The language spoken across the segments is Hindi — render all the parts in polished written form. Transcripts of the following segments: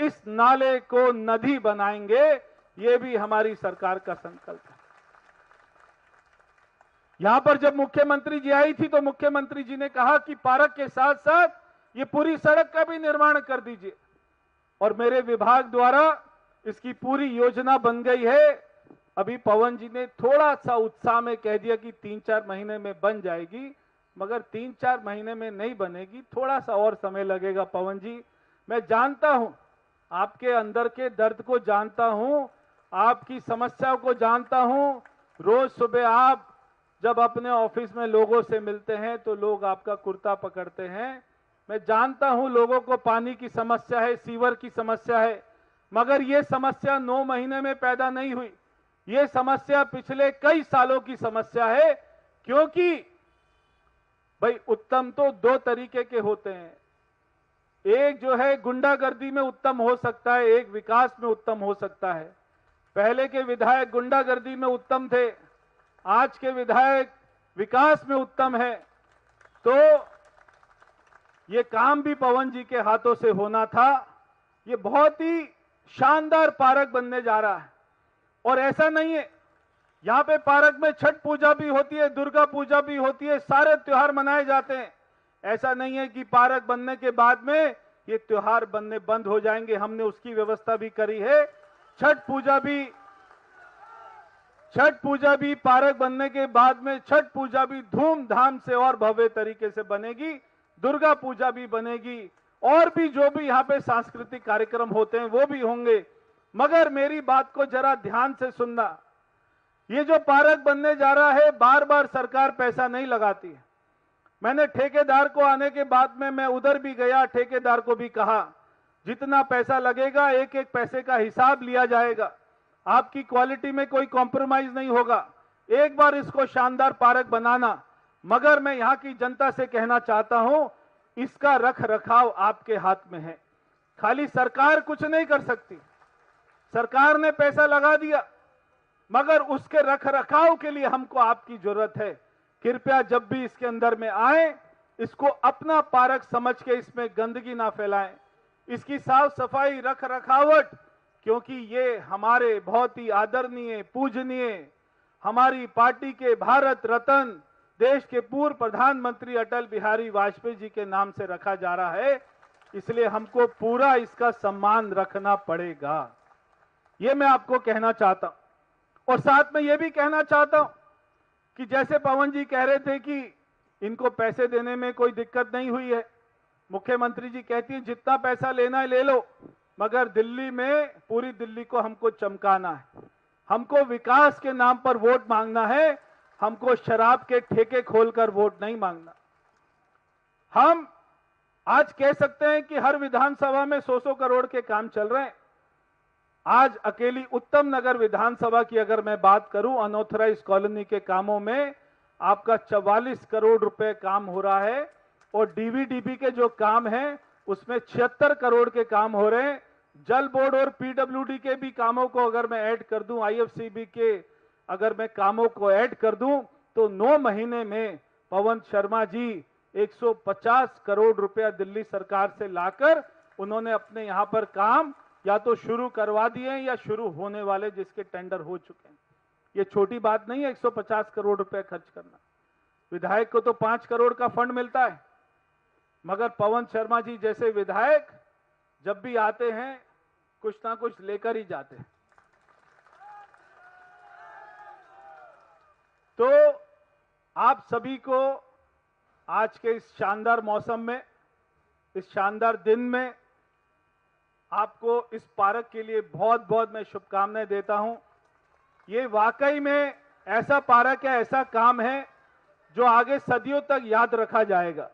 इस नाले को नदी बनाएंगे, ये भी हमारी सरकार का संकल्प है। यहां पर जब मुख्यमंत्री जी आई थी तो मुख्यमंत्री जी ने कहा कि पार्क के साथ साथ ये पूरी सड़क का भी निर्माण कर दीजिए, और मेरे विभाग द्वारा इसकी पूरी योजना बन गई है। अभी पवन जी ने थोड़ा सा उत्साह में कह दिया कि 3-4 महीने में बन जाएगी, मगर 3-4 महीने में नहीं बनेगी, थोड़ा सा और समय लगेगा। पवन जी, मैं जानता हूं, आपके अंदर के दर्द को जानता हूं, आपकी समस्याओं को जानता हूं। रोज सुबह आप जब अपने ऑफिस में लोगों से मिलते हैं तो लोग आपका कुर्ता पकड़ते हैं। मैं जानता हूं लोगों को पानी की समस्या है, सीवर की समस्या है, मगर ये समस्या 9 महीने में पैदा नहीं हुई। ये समस्या पिछले कई सालों की समस्या है, क्योंकि भाई उत्तम तो 2 तरीके के होते हैं। एक जो है गुंडागर्दी में उत्तम हो सकता है, एक विकास में उत्तम हो सकता है। पहले के विधायक गुंडागर्दी में उत्तम थे, आज के विधायक विकास में उत्तम है। तो ये काम भी पवन जी के हाथों से होना था। ये बहुत ही शानदार पार्क बनने जा रहा है, और ऐसा नहीं है, यहां पे पार्क में छठ पूजा भी होती है, दुर्गा पूजा भी होती है, सारे त्योहार मनाए जाते हैं। ऐसा नहीं है कि पार्क बनने के बाद में ये त्योहार बनने बंद हो जाएंगे। हमने उसकी व्यवस्था भी करी है। छठ पूजा भी पार्क बनने के बाद में छठ पूजा भी धूमधाम से और भव्य तरीके से बनेगी, दुर्गा पूजा भी बनेगी, और भी जो भी यहाँ पे सांस्कृतिक कार्यक्रम होते हैं वो भी होंगे। मगर मेरी बात को जरा ध्यान से सुनना, ये जो पार्क बनने जा रहा है, बार बार सरकार पैसा नहीं लगाती है। मैंने ठेकेदार को आने के बाद में मैं उधर भी गया, ठेकेदार को भी कहा जितना पैसा लगेगा एक एक पैसे का हिसाब लिया जाएगा, आपकी क्वालिटी में कोई कॉम्प्रोमाइज नहीं होगा। एक बार इसको शानदार पार्क बनाना, मगर मैं यहां की जनता से कहना चाहता हूं, इसका रख रखाव आपके हाथ में है। खाली सरकार कुछ नहीं कर सकती, सरकार ने पैसा लगा दिया, मगर उसके रख रखाव के लिए हमको आपकी जरूरत है। कृपया जब भी इसके अंदर में आए, इसको अपना पार्क समझ के इसमें गंदगी ना फैलाएं, इसकी साफ सफाई रख रखावट, क्योंकि ये हमारे बहुत ही आदरणीय पूजनीय हमारी पार्टी के भारत रत्न देश के पूर्व प्रधानमंत्री अटल बिहारी वाजपेयी जी के नाम से रखा जा रहा है, इसलिए हमको पूरा इसका सम्मान रखना पड़ेगा। ये मैं आपको कहना चाहता हूं, और साथ में ये भी कहना चाहता हूं कि जैसे पवन जी कह रहे थे कि इनको पैसे देने में कोई दिक्कत नहीं हुई है। मुख्यमंत्री जी कहती है जितना पैसा लेना है ले लो, मगर दिल्ली में पूरी दिल्ली को हमको चमकाना है, हमको विकास के नाम पर वोट मांगना है, हमको शराब के ठेके खोलकर वोट नहीं मांगना। हम आज कह सकते हैं कि हर विधानसभा में 100-100 करोड़ के काम चल रहे हैं। आज अकेली उत्तम नगर विधानसभा की अगर मैं बात करूं, अनऑथराइज कॉलोनी के कामों में आपका 44 करोड़ रुपए काम हो रहा है, और डीवीडीपी के जो काम हैं उसमें 76 करोड़ के काम हो रहे हैं। जल बोर्ड और पीडब्ल्यूडी के भी कामों को अगर मैं ऐड कर दूं, आईएफसीबी के अगर मैं कामों को ऐड कर दूं, तो 9 महीने में पवन शर्मा जी 150 करोड़ रुपया दिल्ली सरकार से लाकर उन्होंने अपने यहां पर काम या तो शुरू करवा दिए हैं या शुरू होने वाले जिसके टेंडर हो चुके हैं। ये छोटी बात नहीं है 150 करोड़ रुपए खर्च करना। विधायक को तो 5 करोड़ का फंड मिलता है, मगर पवन शर्मा जी जैसे विधायक जब भी आते हैं कुछ ना कुछ लेकर ही जाते हैं। तो आप सभी को आज के इस शानदार मौसम में, इस शानदार दिन में आपको इस पार्क के लिए बहुत बहुत मैं शुभकामनाएं देता हूं। ये वाकई में ऐसा पार्क है, ऐसा काम है जो आगे सदियों तक याद रखा जाएगा।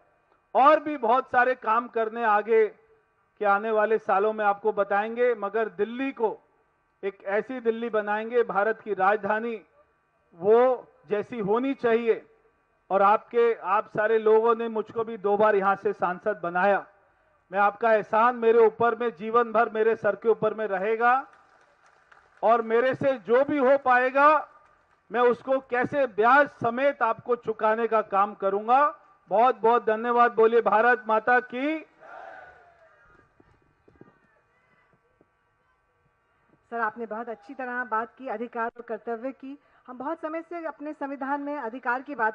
और भी बहुत सारे काम करने आगे के आने वाले सालों में आपको बताएंगे, मगर दिल्ली को एक ऐसी दिल्ली बनाएंगे, भारत की राजधानी वो जैसी होनी चाहिए। और आप सारे लोगों ने मुझको भी 2 बार यहां से सांसद बनाया। मैं आपका एहसान मेरे ऊपर में जीवन भर मेरे सर के ऊपर में रहेगा, और मेरे से जो भी हो पाएगा मैं उसको कैसे ब्याज समेत आपको चुकाने का काम करूंगा। बहुत बहुत धन्यवाद। बोलिए भारत माता की। सर, आपने बहुत अच्छी तरह बात की, अधिकार और कर्तव्य की। हम बहुत समय से अपने संविधान में अधिकार की बात